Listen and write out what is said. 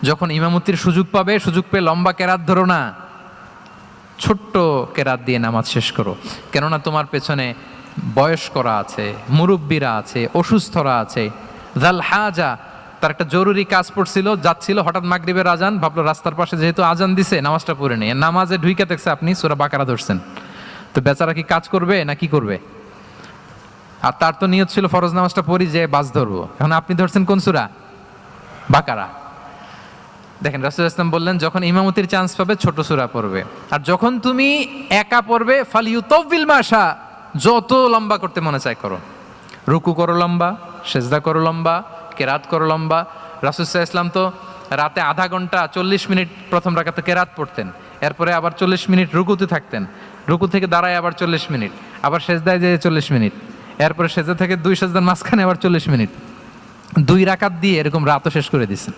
যখন ইমামতির সুযোগ পাবে, সুযোগ পেয়ে লম্বা কেরাত ধরো না, ছোট্ট কেরাত দিয়ে নামাজ শেষ করো। কেননা তোমার পেছনে বয়স্করা আছে, মুরব্বীরা আছে, অসুস্থরা আছে। জাল হাজা, তার একটা জরুরি কাজ পড়ছিল, যাচ্ছিল, হঠাৎ মাগরিবের আজান, ভাবলো রাস্তার পাশে যেহেতু আজান দিছে নামাজটা পড়ে নেই। নামাজে ঢুইকে দেখছে আপনি সূরা বাকারা ধরছেন, তো বেচারা কি কাজ করবে না কি করবে? আর তার তো নিয়ত ছিল ফরজ নামাজটা পড়ি যে বাস ধরবো, এখন আপনি ধরছেন কোন সূরা? বাকারা। দেখেন রাসূল ইসলাম বললেন যখন ইমামতির চান্স পাবে ছোট সূরা পড়বে, আর যখন তুমি একা পড়বে ফালিউতাউবিল মাশা, যত লম্বা করতে মনে চায় করো। রুকু করো লম্বা, সেজদা করো লম্বা, কেরাত করো লম্বা। রাসূল সাল্লাল্লাহু আলাইহি ওয়াসাল্লাম তো রাতে আধা ঘন্টা 40 মিনিট প্রথম রাকাতে কেরাত পড়তেন, এরপরে আবার 40 মিনিট রুকুতে থাকতেন, রুকু থেকে দাঁড়ায় আবার 40 মিনিট, আবার সেজদায় যেয়ে 40 মিনিট, এরপরে সেজদা থেকে 2 সেজদার মাঝখানে আবার 40 মিনিট, 2 রাকাত দিয়ে এরকম রাতও শেষ করে দিয়েছেন।